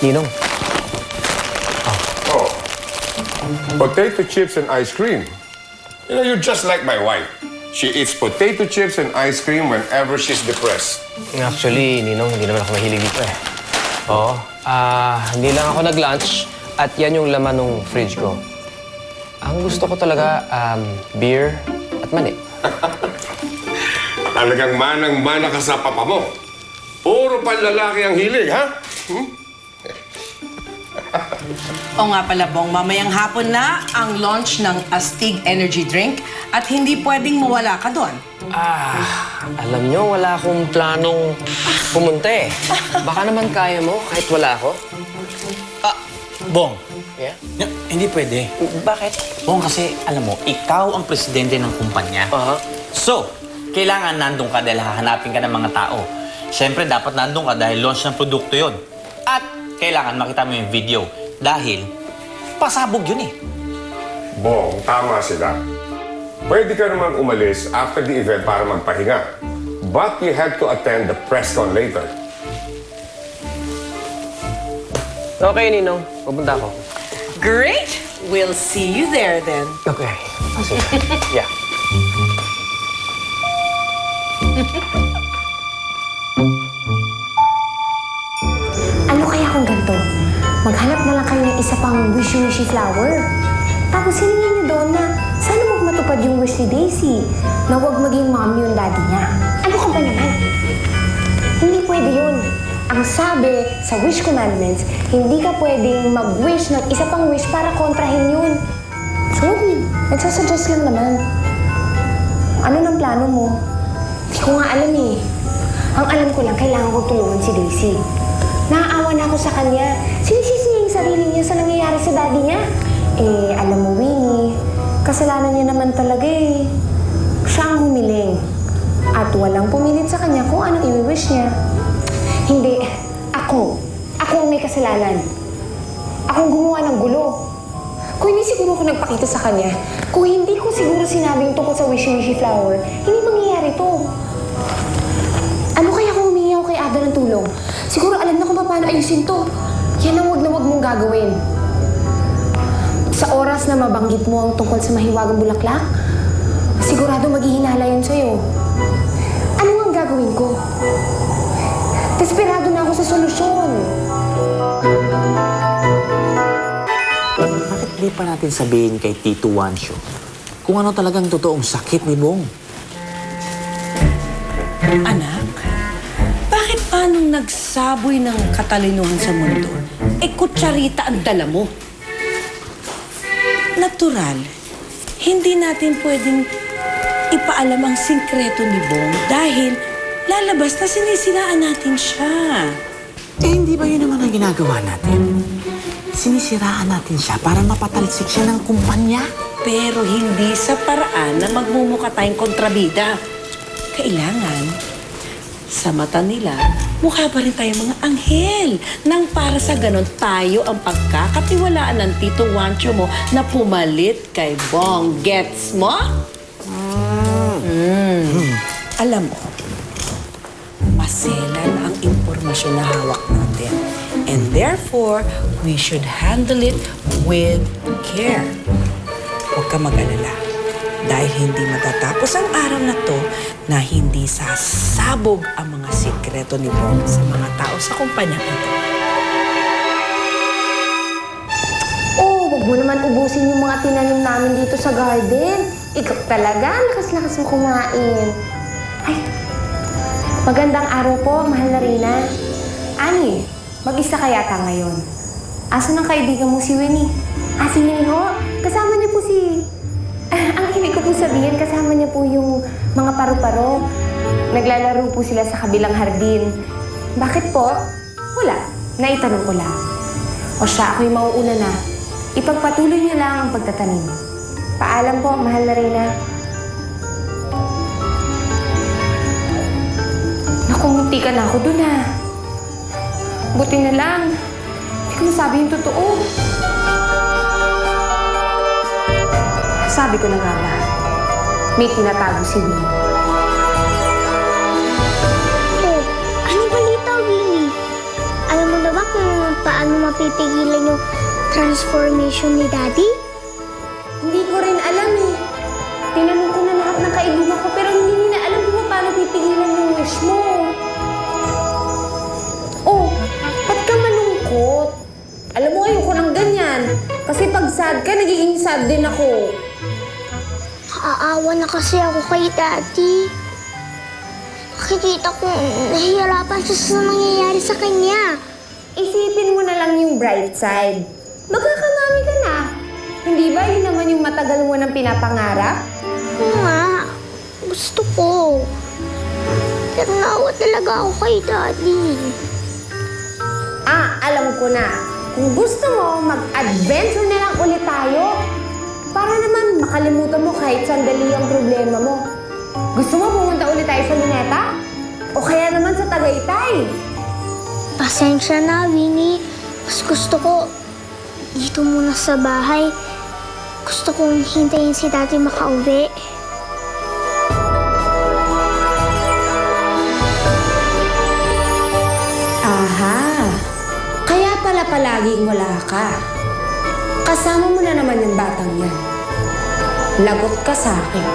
Ninong. Oh. Potato chips and ice cream. You know, you're just like my wife. She eats potato chips and ice cream whenever she's depressed. Actually, Ninong, hindi naman ako mahilig dito eh. Oo. Hindi lang ako nag-lunch at yan yung laman ng fridge ko. Ang gusto ko talaga, beer at mani. Talagang manang-mana ka sa papa mo. Puro panlalaki ang hilig, ha? O nga pala, Bong, mamayang hapon na ang launch ng Astig Energy Drink at hindi pwedeng mawala ka doon. Alam nyo, wala akong planong pumunta eh. Baka naman kaya mo kahit wala ako. Bong, Yeah? hindi pwede. Bakit? Bong, kasi alam mo, ikaw ang presidente ng kumpanya. So, kailangan nandun ka dahil hahanapin ka ng mga tao. Siyempre, dapat nandun ka dahil launch ng produkto yon. At kailangan makita mo yung video dahil pasabog yun eh. Bong, tama sila. Pwede ka naman umalis after the event para magpahinga. But you have to attend the press con later. Okay, Ninong. Pupunta ako. Great! We'll see you there then. Okay. Sige. Yeah. Ano kaya kung ganito? Maghanap na lang kayo ng isa pang wishy-wishy flower. Tapos hilingin niyo doon na sana huwag matupad yung wish ni Daisy na huwag maging mommy yung daddy niya. Ano ka ba naman? Hindi pwede yun. Ang sabi sa wish commandments, hindi ka pwedeng mag-wish ng isa pang wish para kontrahin yun. Sorry, nagsasuggest lang naman. Ano ng plano mo? Hindi ko nga alam eh. Ang alam ko lang, kailangan kong tulungan si Daisy. Naaawa na ako sa kanya. Sinisisi niya yung sarili niya sa nangyayari sa daddy niya. Eh, alam mo, Winnie, kasalanan niya naman talaga eh. Siya ang humiling. At walang pumilit sa kanya kung anong i-wish niya. Hindi. Ako. Ako ang may kasalanan. Akong gumawa ng gulo. Kung hindi siguro ako nagpakita sa kanya, kung hindi ko siguro sinabing tungkol sa wishy-wishy flower, hindi mangyayari to. Ano kaya kung humingi ako kay Ada ng tulong? Siguro alam na kung paano ayusin to. Yan ang wag na wag mong gagawin. Sa oras na mabanggit mo ang tungkol sa mahiwagang bulaklak, sigurado maghihinala yun sa'yo. Ano ang gagawin ko? Desperado na ako sa solusyon. Bakit di pa natin sabihin kay Tito Wancho kung ano talagang totoong sakit ni Bong? Anak, bakit anong nagsaboy ng katalinuhan sa mundo? Kutsarita ang dala mo. Natural, hindi natin pwedeng ipaalam ang sikreto ni Bong dahil lalabas na sinisiraan natin siya. Hindi ba yun naman ang ginagawa natin? Sinisiraan natin siya para mapatalsik siya ng kumpanya. Pero hindi sa paraan na magmumukha tayong kontrabida. Kailangan, sa mata nila, mukha pa rin tayong mga anghel. Nang para sa ganon, tayo ang pagkakatiwalaan ng Tito Wancho mo na pumalit kay Bong. Gets mo? Alam mo, maselan ang impormasyon na hawak natin. And therefore, we should handle it with care. Huwag ka mag-alala. Dahil hindi matatapos ang araw na to na hindi sasabog ang mga sikreto ni Bong sa mga tao sa kumpanya ito. Oh, huwag mo naman ubusin yung mga tinanim namin dito sa garden. Ikaw talaga, lakas-lakas mo kumain. Ay, magandang araw po, mahal na Rina. Ani, mag-isa ka yata ngayon. Asan ang kaibigan mo si Winnie? Si Winnie ho? Kasama niya po si... ang ibig ko po sabihin, kasama niya po yung mga paru-paro. Naglalaro po sila sa kabilang hardin. Bakit po? Wala. Naitanong ko lang. O siya, ako'y mauuna na. Ipagpatuloy niyo lang ang pagtatanim. Paalam po, mahal na Rina. Naku, munti ka na ako dun ah. Buti na lang. Hindi ko nasabi yung totoo. Sabi ko na nga ba, may tinatago si Winnie. Oh, ano balita, Winnie? Alam mo na ba kung paano mapipigilan yung transformation ni Daddy? Hindi ko rin alam eh. Tinanong ko na lahat ng kaibigan ko pero hindi nila alam kung paano pipigilan yung wish mo. Oh, ba't ka malungkot? Alam mo, ayoko ng ganyan. Kasi pag sad ka, nagiging sad din ako. Aawa na kasi ako kay Daddy. Nakikita ko nahihirapan siya sa nangyayari sa kanya. Isipin mo na lang yung bright side. Magkakamami ka na. Hindi ba yun naman yung matagal mo nang pinapangarap? Oo nga, gusto ko. Pero naawa talaga ako kay Daddy. Alam ko na. Kung gusto mo, mag-adventure na lang ulit tayo. Para naman makalimutan mo kahit sandali ang problema mo. Gusto mo pumunta ulit tayo sa Luneta? O kaya naman sa Tagaytay? Pasensya na, Winnie. Mas gusto ko dito muna sa bahay. Gusto kong hintayin si Daddy makauwi. Aha. Kaya pala palaging wala ka. Kasama mo na naman yung batang yan. Lagot ka sa akin.